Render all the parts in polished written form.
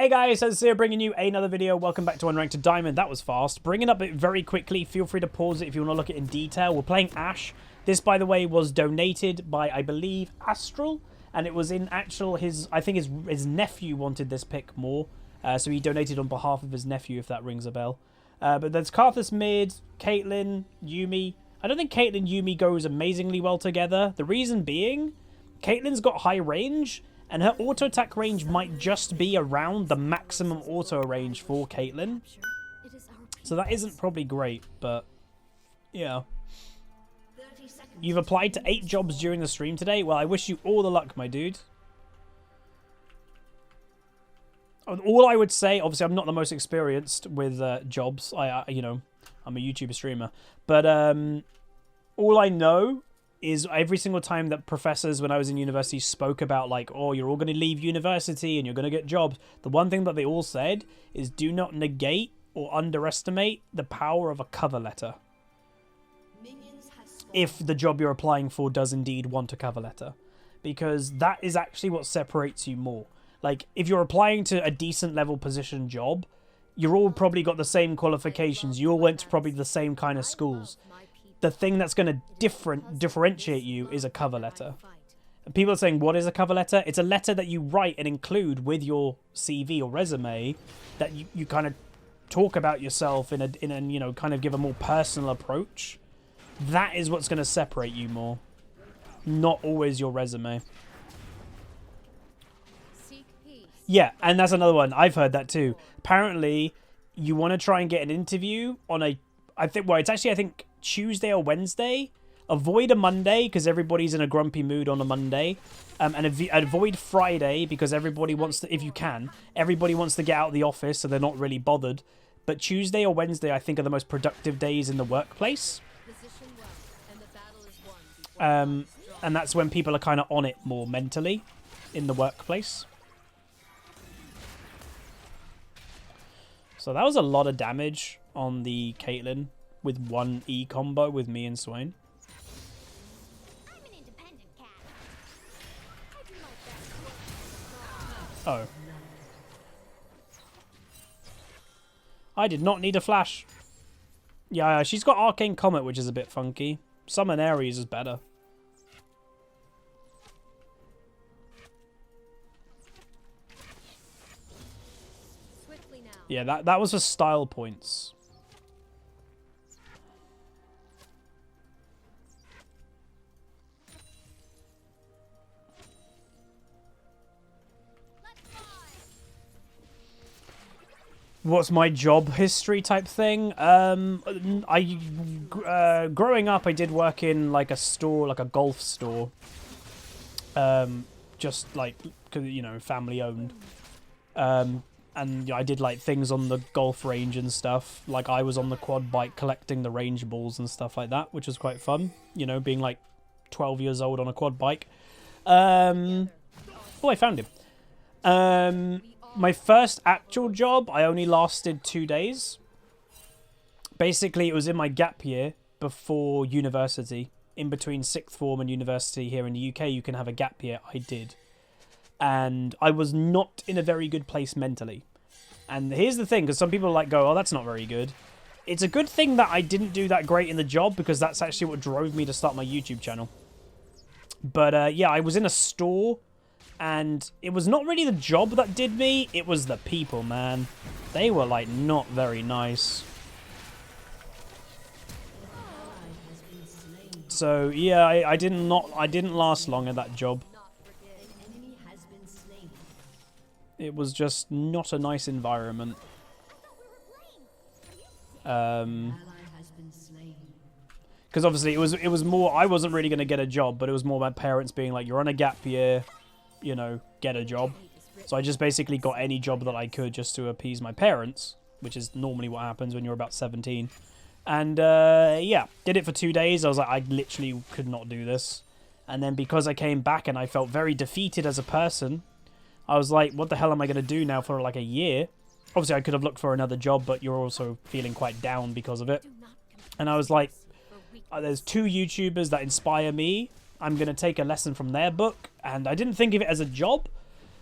Hey guys, Huzzy here bringing you another video. Welcome back to Unranked to Diamond. That was fast. Bringing up it very quickly. Feel free to pause it if you want to look at it in detail. We're playing Ashe. This, by the way, was donated by, I believe, Astral. And it was in actual, I think his nephew wanted this pick more. So he donated on behalf of his nephew, if that rings a bell. But there's Karthus mid, Caitlyn, Yuumi. I don't think Caitlyn Yuumi goes amazingly well together. The reason being, Caitlyn's got high range, and her auto attack range might just be around the maximum auto range for Caitlyn. So that isn't probably great, but yeah. You've applied to 8 jobs during the stream today. Well, I wish you all the luck, my dude. All I would say, obviously, I'm not the most experienced with jobs. You know, I'm a YouTuber streamer, but all I know is every single time that professors when I was in university spoke about like, oh, you're all going to leave university and you're going to get jobs, the one thing that they all said is do not negate or underestimate the power of a cover letter. If the job you're applying for does indeed want a cover letter, because that is actually what separates you more. Like, if you're applying to a decent level position job, you're all probably got the same qualifications. You all went to probably the same kind of schools. The thing that's going to differentiate you is a cover letter. And people are saying, what is a cover letter? It's a letter that you write and include with your CV or resume that you kind of talk about yourself in a you know, kind of give a more personal approach. That is what's going to separate you more. Not always your resume. Yeah, and that's another one. I've heard that too. Apparently, you want to try and get an interview on a... I think Tuesday or Wednesday. Avoid a Monday because everybody's in a grumpy mood on a Monday. And avoid Friday because everybody wants to, if you can, everybody wants to get out of the office so they're not really bothered. But Tuesday or Wednesday, I think, are the most productive days in the workplace. And that's when people are kind of on it more mentally in the workplace. So that was a lot of damage on the Caitlyn with one E combo with me and Swain. I'm an independent cat. Oh. I did not need a flash. Yeah, she's got Arcane Comet, which is a bit funky. Summon Ares is better. Yeah, that was for style points. What's my job history type thing? Growing up, I did work in like a store, like a golf store. Just like, you know, family owned. And I did like things on the golf range and stuff. Like I was on the quad bike collecting the range balls and stuff like that, which was quite fun. You know, being like 12 years old on a quad bike. Oh, I found him. My first actual job, I only lasted 2 days. Basically, it was in my gap year before university. In between 6th form and university here in the UK, you can have a gap year. I did. And I was not in a very good place mentally. And here's the thing, because some people like go, oh, that's not very good. It's a good thing that I didn't do that great in the job, because that's actually what drove me to start my YouTube channel. But yeah, I was in a store, and it was not really the job that did me, it was the people, man. They were like not very nice. So yeah, I didn't last long at that job. It was just not a nice environment. Because obviously it was more, I wasn't really going to get a job, but it was more my parents being like, you're on a gap year, you know, get a job. So I just basically got any job that I could just to appease my parents, which is normally what happens when you're about 17. And yeah, did it for 2 days. I was like, I literally could not do this. And then because I came back and I felt very defeated as a person, I was like, what the hell am I going to do now for like a year? Obviously, I could have looked for another job, but you're also feeling quite down because of it. And I was like, there's 2 YouTubers that inspire me. I'm going to take a lesson from their book. And I didn't think of it as a job,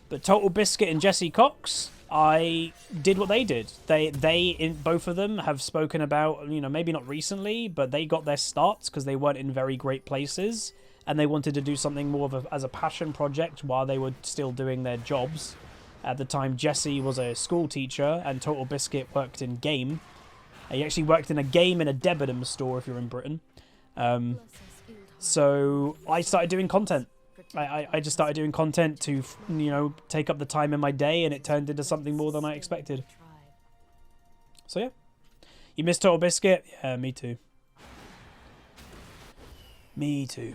but Total Biscuit and Jesse Cox, I did what they did. They in both of them have spoken about, you know, maybe not recently, but they got their starts because they weren't in very great places, and they wanted to do something more of as a passion project while they were still doing their jobs. At the time, Jesse was a school teacher, and Total Biscuit worked in game. He actually worked in a game in a Debenham store if you're in Britain. So I started doing content. I just started doing content to, you know, take up the time in my day, and it turned into something more than I expected. So yeah. You missed Total Biscuit? Yeah, me too. Me too.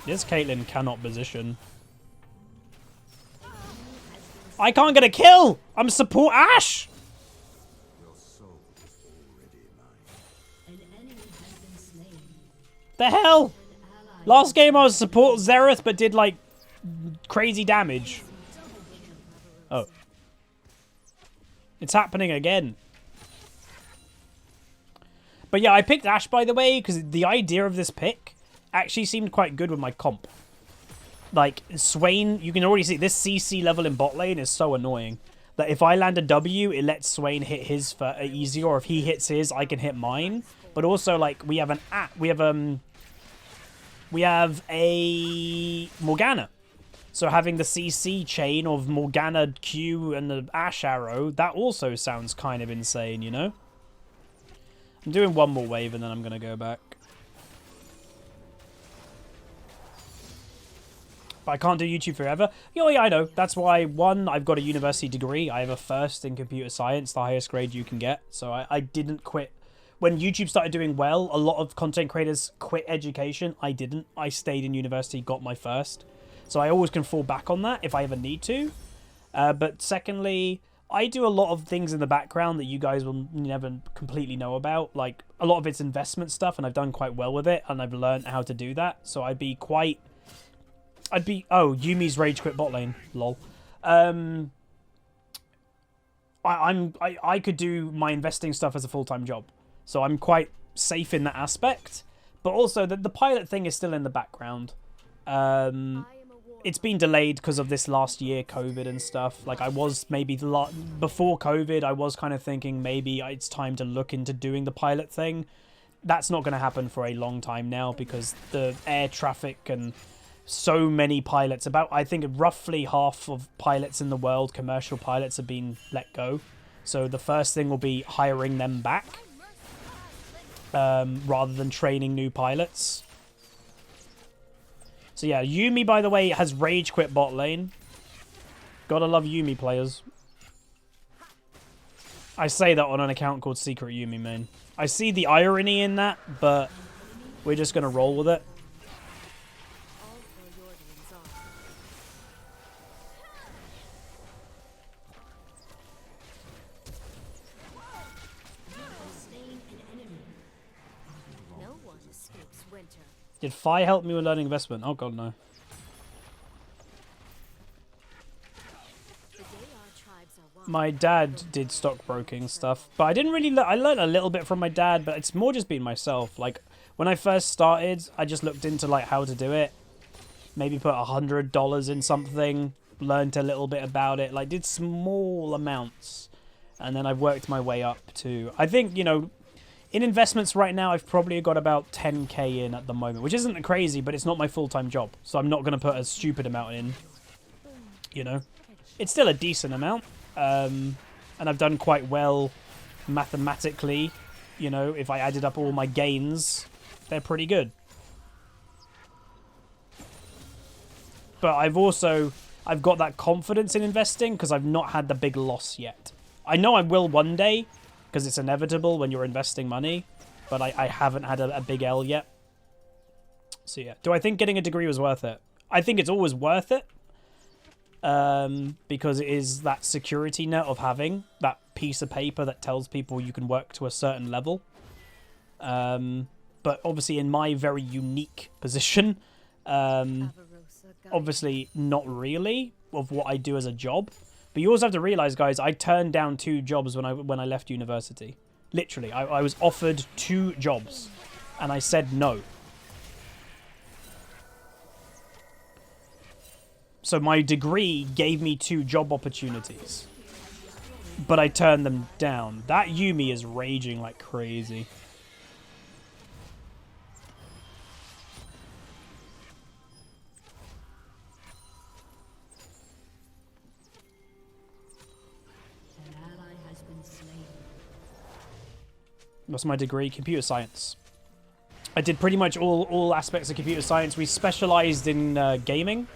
This Caitlyn cannot position. I can't get a kill! I'm support Ashe! The hell? Last game I was support Xerath but did like crazy damage. Oh. It's happening again. But yeah, I picked Ashe by the way because the idea of this pick actually seemed quite good with my comp. Like, Swain, you can already see this CC level in bot lane is so annoying. That if I land a W, it lets Swain hit his for easier, or if he hits his, I can hit mine. But also, like, we have a Morgana. So having the CC chain of Morgana Q and the Ashe arrow, that also sounds kind of insane, you know? I'm doing one more wave and then I'm going to go back. But I can't do YouTube forever. Oh, yeah, I know. That's why, one, I've got a university degree. I have a first in computer science, the highest grade you can get. So I didn't quit. When YouTube started doing well, a lot of content creators quit education. I didn't. I stayed in university, got my first. So I always can fall back on that if I ever need to. But secondly, I do a lot of things in the background that you guys will never completely know about. Like, a lot of it's investment stuff, and I've done quite well with it, and I've learned how to do that. So oh, Yumi's rage quit bot lane. Lol. I could do my investing stuff as a full-time job. So I'm quite safe in that aspect. But also, the pilot thing is still in the background. It's been delayed because of this last year, COVID and stuff. Like, I was maybe before COVID, I was kind of thinking maybe it's time to look into doing the pilot thing. That's not going to happen for a long time now because the air traffic and so many pilots, I think roughly half of pilots in the world, commercial pilots, have been let go. So the first thing will be hiring them back rather than training new pilots. So yeah, Yuumi, by the way, has rage quit bot lane. Gotta love Yuumi players. I say that on an account called Secret Yuumi, man. I see the irony in that, but we're just gonna roll with it. Did Fi help me with learning investment? Oh god, no. My dad did stockbroking stuff, but I didn't really I learned a little bit from my dad, but it's more just being myself. Like, when I first started, I just looked into, like, how to do it. Maybe put $100 in something, learned a little bit about it, like, did small amounts. And then I've worked my way up to, I think, you know, in investments right now, I've probably got about 10k in at the moment, which isn't crazy, but it's not my full-time job. So I'm not going to put a stupid amount in, you know. It's still a decent amount, and I've done quite well mathematically. You know, if I added up all my gains, they're pretty good. But I've got that confidence in investing because I've not had the big loss yet. I know I will one day, because it's inevitable when you're investing money, but I haven't had a big L yet. So yeah, do I think getting a degree was worth it? I think it's always worth it, because it is that security net of having that piece of paper that tells people you can work to a certain level. But obviously in my very unique position, obviously not really of what I do as a job. But you also have to realize, guys, I turned down 2 jobs when I left university. Literally, I was offered 2 jobs. And I said no. So my degree gave me 2 job opportunities. But I turned them down. That Yumi is raging like crazy. What's my degree? Computer science. I did pretty much all aspects of computer science. We specialized in gaming.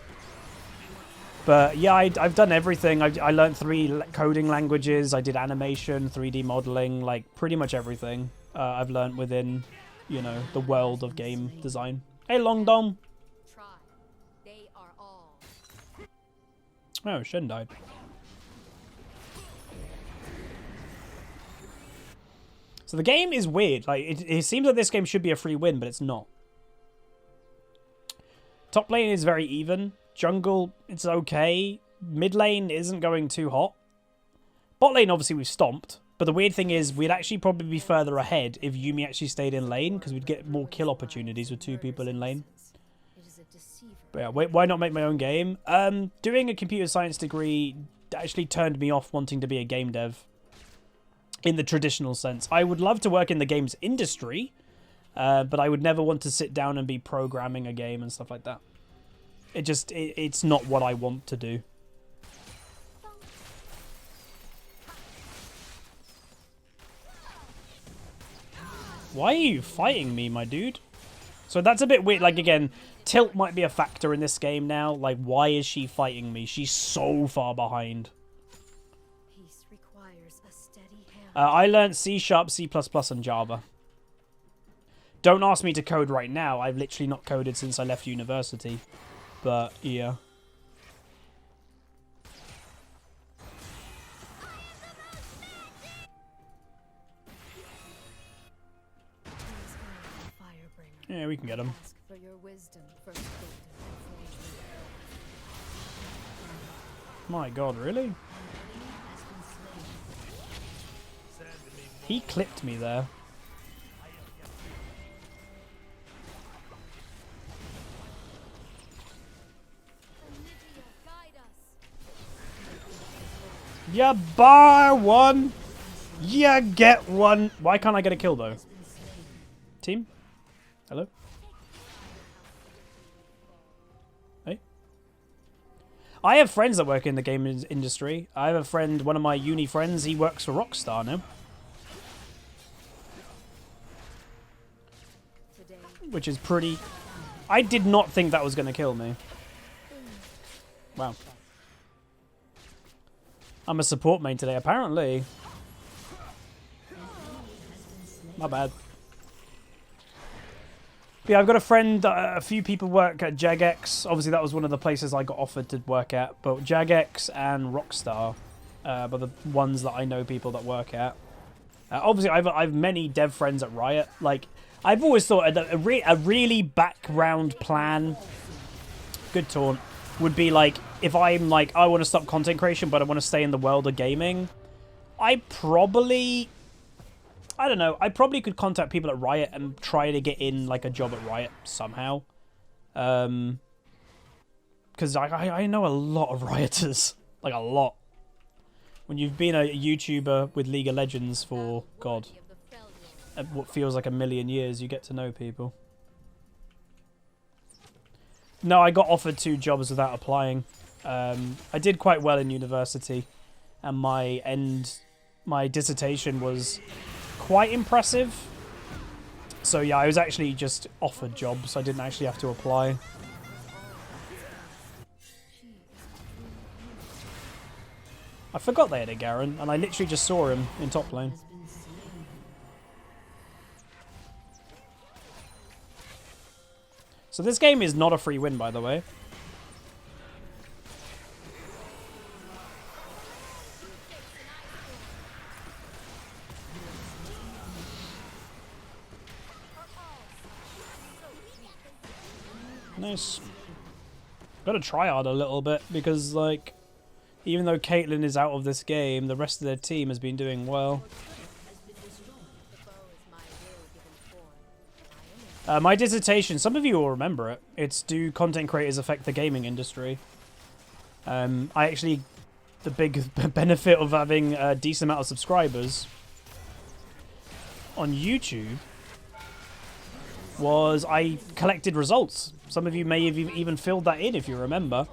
But yeah, I've done everything. I learned 3 coding languages. I did animation, 3D modeling, like pretty much everything I've learned within, you know, the world of game design. Hey, Long Dom. They are all. Oh, Shen died. So the game is weird. Like it seems like this game should be a free win, but it's not. Top lane is very even. Jungle, it's okay. Mid lane isn't going too hot. Bot lane, obviously, we've stomped. But the weird thing is, we'd actually probably be further ahead if Yumi actually stayed in lane, because we'd get more kill opportunities with 2 people in lane. But yeah, why not make my own game? Doing a computer science degree actually turned me off wanting to be a game dev. In the traditional sense. I would love to work in the games industry, but I would never want to sit down and be programming a game and stuff like that. It's not what I want to do. Why are you fighting me, my dude? So that's a bit weird. Like, again, tilt might be a factor in this game now. Like, why is she fighting me? She's so far behind. I learned C#, C++, and Java. Don't ask me to code right now. I've literally not coded since I left university. But, yeah. Yeah, we can get him. My god, really? He clipped me there. You buy one, you get one. Why can't I get a kill though? Team? Hello? Hey? I have friends that work in the game industry. I have a friend, one of my uni friends, he works for Rockstar now. Which is pretty... I did not think that was going to kill me. Wow. I'm a support main today, apparently. My bad. But yeah, I've got a friend, a few people work at Jagex. Obviously, that was one of the places I got offered to work at. But Jagex and Rockstar are the ones that I know people that work at. Obviously, I've many dev friends at Riot. Like, I've always thought a really background plan, good taunt, would be like, if I'm like, I want to stop content creation, but I want to stay in the world of gaming, I probably could contact people at Riot and try to get in like a job at Riot somehow. Because I know a lot of Rioters, like a lot. When you've been a YouTuber with League of Legends for, God, what feels like a million years, you get to know people. No, I got offered 2 jobs without applying. I did quite well in university, and my dissertation was quite impressive. So yeah, I was actually just offered jobs. I didn't actually have to apply. I forgot they had a Garen, and I literally just saw him in top lane. So this game is not a free win, by the way. Nice. Gotta try hard a little bit, because, like, even though Caitlyn is out of this game, the rest of their team has been doing well. My dissertation, some of you will remember it. It's Do Content Creators Affect the Gaming Industry? I actually, the big benefit of having a decent amount of subscribers on YouTube was I collected results. Some of you may have even filled that in if you remember.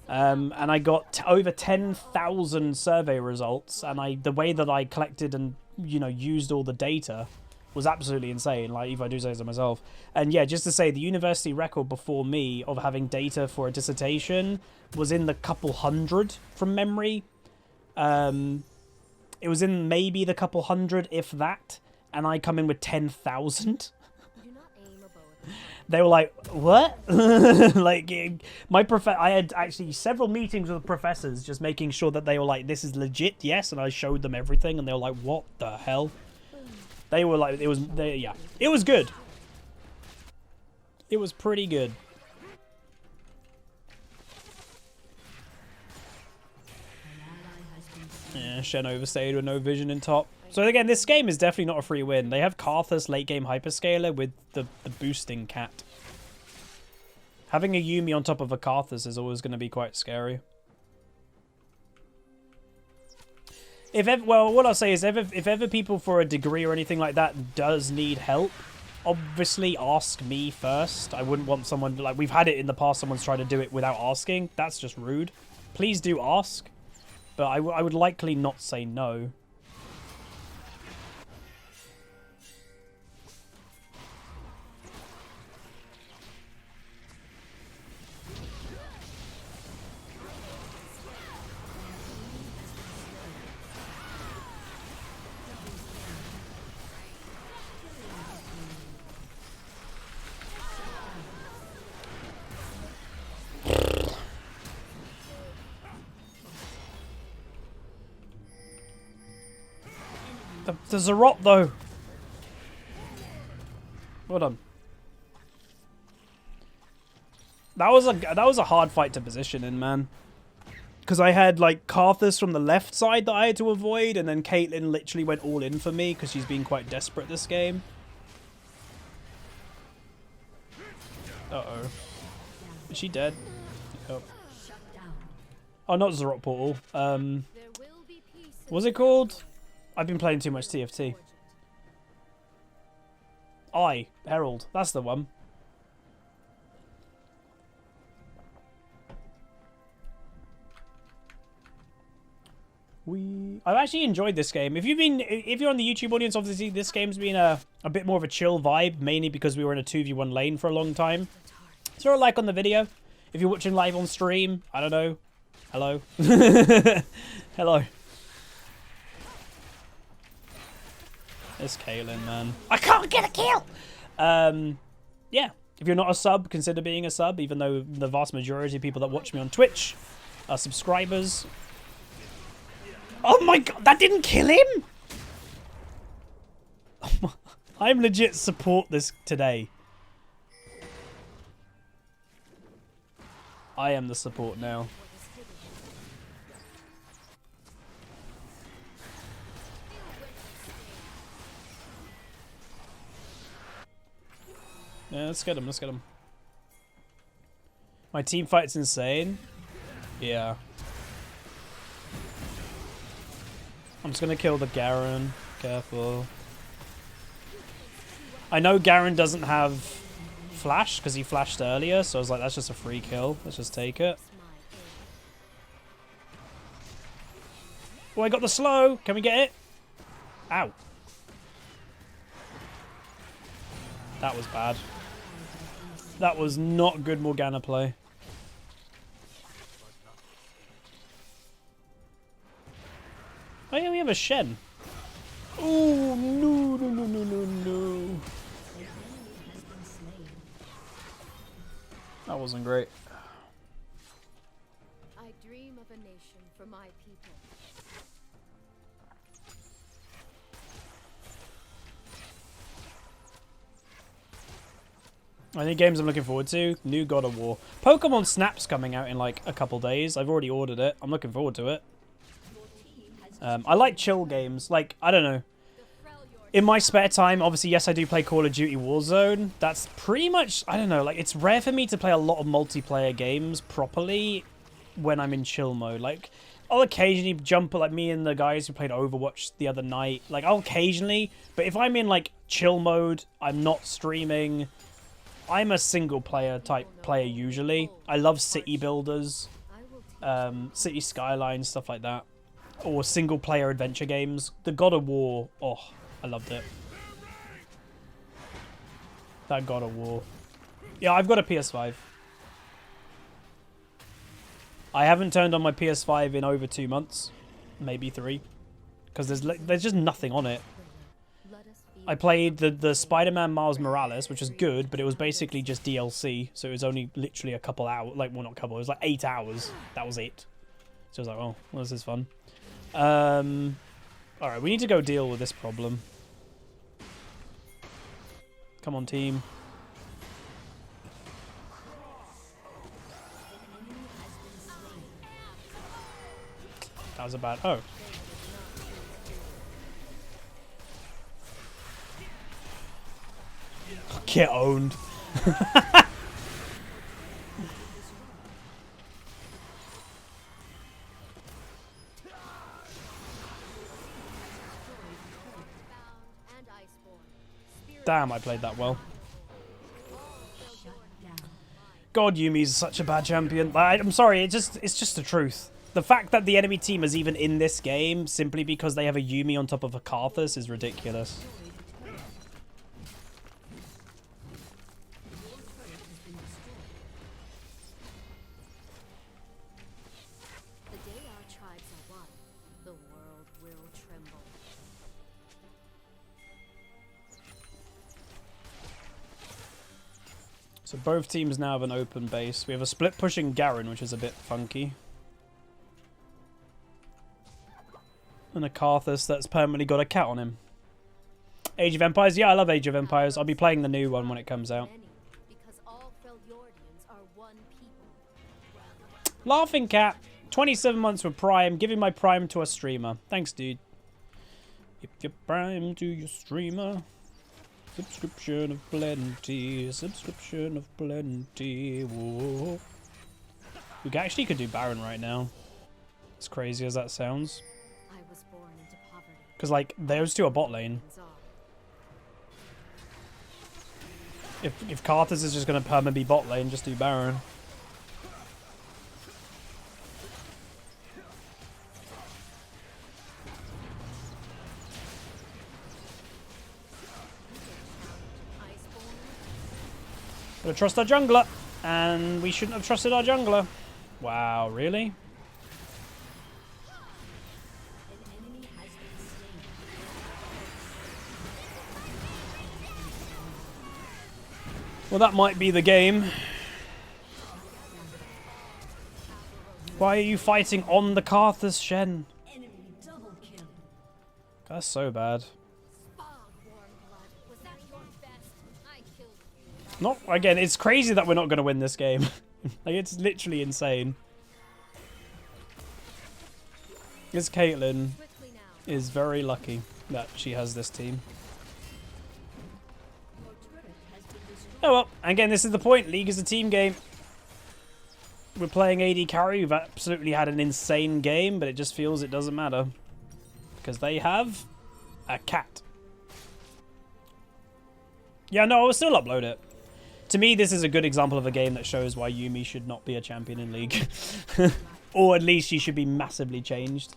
And I got over 10,000 survey results, and the way that I collected and, you know, used all the data was absolutely insane, like, if I do say so myself. And yeah, just to say, the university record before me of having data for a dissertation was in the couple hundred from memory. It was in maybe the couple hundred, if that, and I come in with 10,000. They were like, what? Like, I had actually several meetings with professors just making sure that they were like, this is legit, yes, and I showed them everything, and they were like, what the hell? They were like, yeah, it was good. It was pretty good. Yeah, Shen overstayed with no vision in top. So again, this game is definitely not a free win. They have Karthus late game hyperscaler with the boosting cat. Having a Yuumi on top of a Karthus is always going to be quite scary. Well, what I'll say is, if ever people for a degree or anything like that does need help, obviously ask me first. I wouldn't want someone, like, we've had it in the past, someone's tried to do it without asking. That's just rude. Please do ask. But I would likely not say no. There's a rot though. Well done. That was a hard fight to position in, man. Because I had like Karthus from the left side that I had to avoid, and then Caitlyn literally went all in for me because she's been quite desperate this game. Uh-oh. Is she dead? Oh. Oh, not Zarot Portal. What's it called? I've been playing too much TFT. Herald. That's the one. I've actually enjoyed this game. If you're on the YouTube audience, obviously this game's been a bit more of a chill vibe, mainly because we were in a 2v1 lane for a long time. Throw a like on the video. If you're watching live on stream, I don't know. Hello. Hello. It's Caitlyn, man. I can't get a kill! Yeah. If you're not a sub, consider being a sub, even though the vast majority of people that watch me on Twitch are subscribers. Oh my god, that didn't kill him? I'm legit support this today. I am the support now. Yeah, let's get him, let's get him. My team fight's insane. Yeah. I'm just gonna kill the Garen. Careful. I know Garen doesn't have flash because he flashed earlier, so I was like, that's just a free kill. Let's just take it. Oh, I got the slow. Can we get it? Ow. That was bad. That was not good Morgana play. Oh yeah, we have a Shen. Oh no, no, no, no, no, no. That wasn't great. I dream of a nation for my people. I think games I'm looking forward to. New God of War. Pokemon Snap's coming out in like a couple days. I've already ordered it. I'm looking forward to it. I like chill games. Like, I don't know. In my spare time, obviously, yes, I do play Call of Duty Warzone. That's pretty much, I don't know, like, it's rare for me to play a lot of multiplayer games properly when I'm in chill mode. Like, I'll occasionally jump, like, me and the guys who played Overwatch the other night. Like, I'll occasionally, but if I'm in, like, chill mode, I'm not streaming. I'm a single-player type player, usually. I love city builders, city skylines, stuff like that. Or single-player adventure games. The God of War, oh... I loved it. That God of War. Yeah, I've got a PS5. I haven't turned on my PS5 in over 2 months. Maybe 3. Because there's just nothing on it. I played the Spider-Man Miles Morales, which was good, but it was basically just DLC. So it was only literally a couple hours. Like, well, not a couple. It was like 8 hours. That was it. So I was like, oh, well, this is fun. Alright, we need to go deal with this problem. Come on, team. That was a bad... Oh. Get owned. Damn, I played that well. God, Yumi's such a bad champion. I'm sorry, it's just the truth. The fact that the enemy team is even in this game simply because they have a Yumi on top of a Karthus is ridiculous. So both teams now have an open base. We have a split pushing Garen, which is a bit funky. And a Karthus that's permanently got a cat on him. Age of Empires? Yeah, I love Age of Empires. I'll be playing the new one when it comes out. Laughing Cat. 27 months with Prime. Giving my Prime to a streamer. Thanks, dude. Give your Prime to your streamer. Subscription of plenty. Subscription of plenty. Whoa. We actually could do Baron right now. As crazy as that sounds. Because, like, those two are bot lane. If Karthus is just going to permanently be bot lane, just do Baron. Gotta trust our jungler. And we shouldn't have trusted our jungler. Wow, really? Well, that might be the game. Why are you fighting on the Karthus, Shen? That's so bad. Not again, it's crazy that we're not going to win this game. Like, it's literally insane. This Caitlyn is very lucky that she has this team. Oh well, again, this is the point. League is a team game. We're playing AD carry. We've absolutely had an insane game, but it just feels it doesn't matter. Because they have a cat. Yeah, no, I will still upload it. To me, this is a good example of a game that shows why Yumi should not be a champion in League. Or at least she should be massively changed.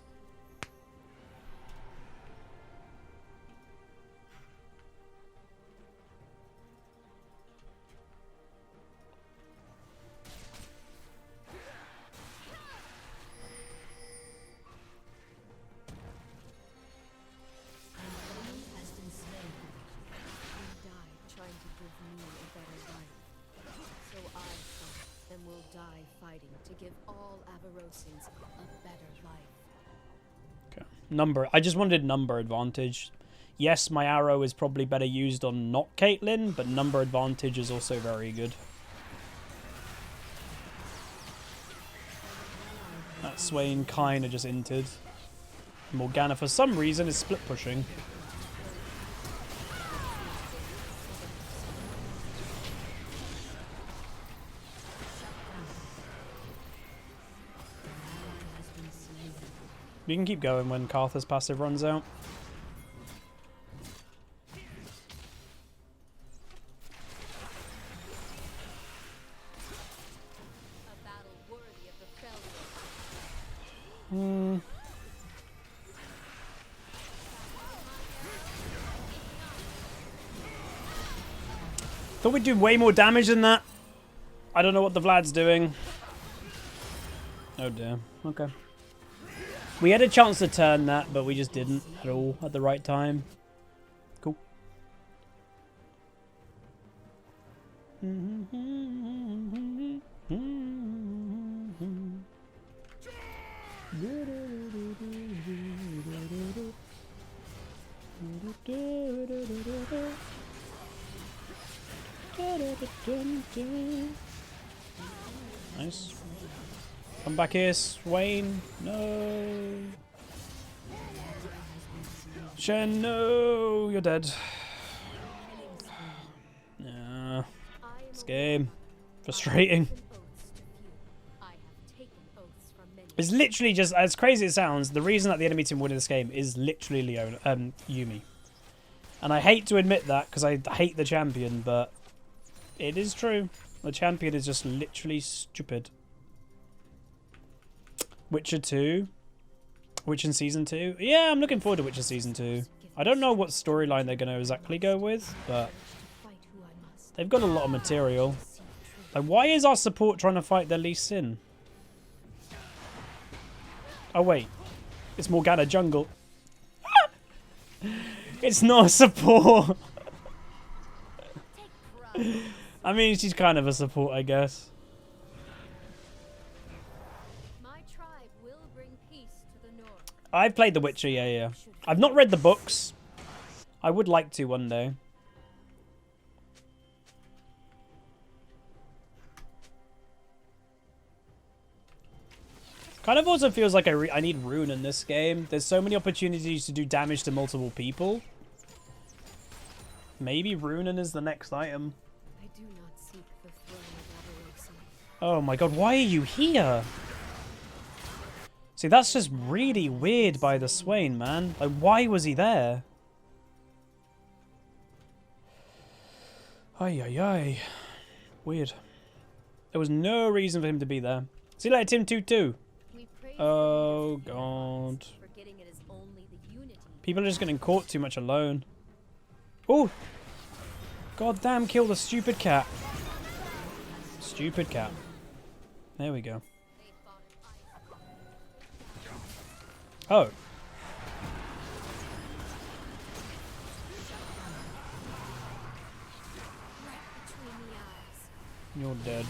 Number. I just wanted number advantage. Yes, my arrow is probably better used on not Caitlyn, but number advantage is also very good. That Swain kind of just entered. Morgana, for some reason, is split pushing. We can keep going when Karthus passive runs out. A battle worthy of the Thought we'd do way more damage than that. I don't know what the Vlad's doing. Oh dear. Okay. We had a chance to turn that, but we just didn't at all at the right time. Cool. Nice. Come back here, Swain. No. Shen, no. You're dead. Yeah. This game. Frustrating. It's literally just, as crazy as it sounds, the reason that the enemy team win this game is literally Yuumi. And I hate to admit that because I hate the champion, but it is true. The champion is just literally stupid. Witcher 2. Witcher Season 2. Yeah, I'm looking forward to Witcher Season 2. I don't know what storyline they're going to exactly go with, but they've got a lot of material. Like, why is our support trying to fight their Lee Sin? Oh, wait. It's Morgana Jungle. It's not a support. I mean, she's kind of a support, I guess. My tribe will bring peace to the north. I've played The Witcher, yeah. I've not read the books. I would like to one day. Kind of also feels like I need Rune in this game. There's so many opportunities to do damage to multiple people. Maybe Runen is the next item. I do not seek the throne of Avarosum. Oh my god, why are you here? See, that's just really weird by the Swain, man. Like, why was he there? Ay, ay, ay. Weird. There was no reason for him to be there. See you later, Tim 2-2. Oh god. Forgetting it is only the unity. People are just getting caught too much alone. Oh! God damn, kill the stupid cat. Stupid cat. There we go. Oh. You're dead.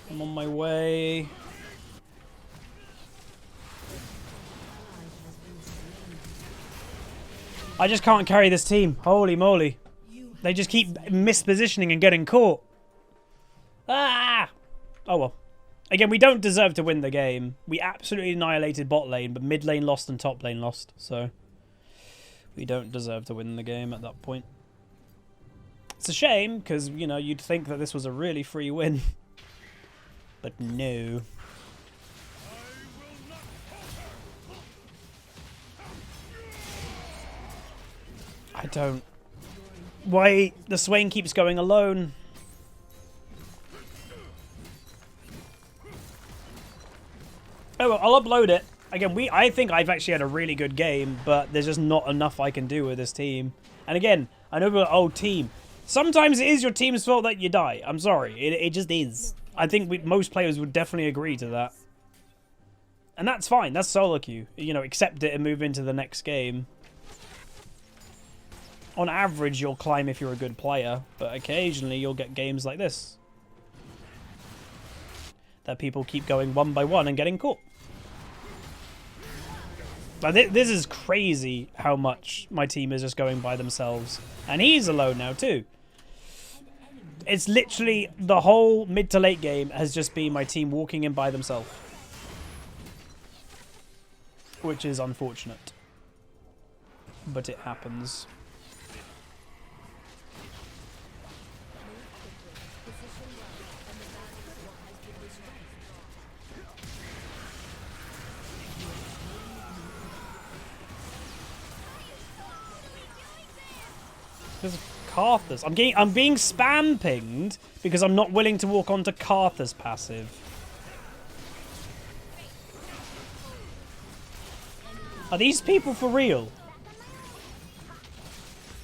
I'm on my way. I just can't carry this team. Holy moly. They just keep mispositioning and getting caught. Ah! Oh well. Again, we don't deserve to win the game. We absolutely annihilated bot lane, but mid lane lost and top lane lost. So, we don't deserve to win the game at that point. It's a shame, because, you know, you'd think that this was a really free win. But no. I don't. Why the Swain keeps going alone? Oh well, I'll upload it. Again, I think I've actually had a really good game, but there's just not enough I can do with this team. And again, I know we're old team. Sometimes it is your team's fault that you die. I'm sorry. It just is. I think most players would definitely agree to that. And that's fine. That's solo queue. You know, accept it and move into the next game. On average, you'll climb if you're a good player, but occasionally you'll get games like this. That people keep going one by one and getting caught. Like, this is crazy how much my team is just going by themselves. And he's alone now too. It's literally the whole mid to late game has just been my team walking in by themselves. Which is unfortunate. But it happens. Because of Karthus. I'm being spam pinged because I'm not willing to walk onto Karthus passive. Are these people for real?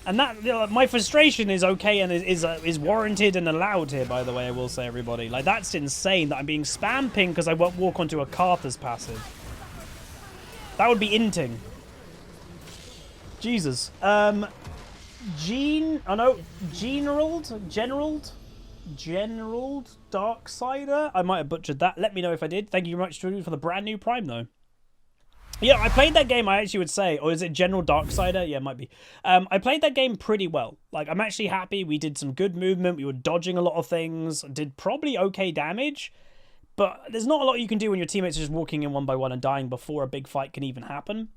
And that, my frustration is okay and is warranted and allowed here, by the way, I will say, everybody. Like, that's insane that I'm being spam pinged because I won't walk onto a Karthus passive. That would be inting. Jesus. Generald Darksider? I might have butchered that. Let me know if I did. Thank you very much for the brand new Prime, though. Yeah, I played that game, I actually would say. Or is it General Darksider? Yeah, it might be. I played that game pretty well. Like, I'm actually happy. We did some good movement. We were dodging a lot of things. Did probably okay damage. But there's not a lot you can do when your teammates are just walking in one by one and dying before a big fight can even happen.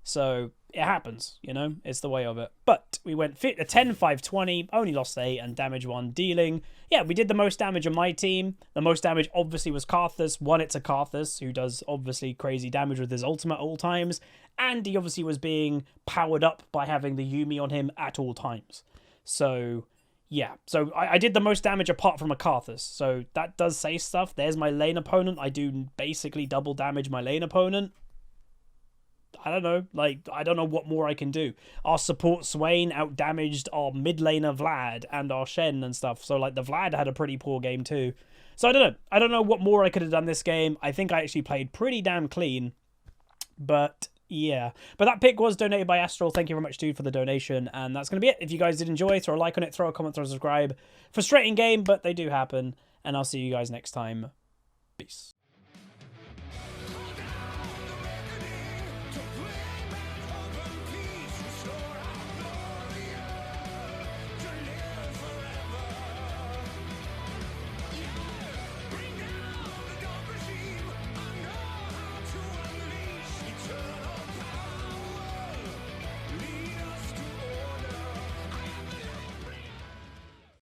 So, it happens, you know? It's the way of it. But we went 10, 5, 20, only lost 8, and damage 1 dealing. Yeah, we did the most damage on my team. The most damage obviously was Karthus. One, it's a Karthus, who does obviously crazy damage with his ultimate at all times. And he obviously was being powered up by having the EUNE on him at all times. So, yeah. So, I did the most damage apart from a Karthus. So, that does say stuff. There's my lane opponent. I do basically double damage my lane opponent. I don't know. Like, I don't know what more I can do. Our support Swain out-damaged our mid laner Vlad and our Shen and stuff. So, like, the Vlad had a pretty poor game too. So, I don't know. I don't know what more I could have done this game. I think I actually played pretty damn clean. But, yeah. But that pick was donated by Astral. Thank you very much, dude, for the donation. And that's going to be it. If you guys did enjoy, throw a like on it, throw a comment, throw a subscribe. Frustrating game, but they do happen. And I'll see you guys next time. Peace.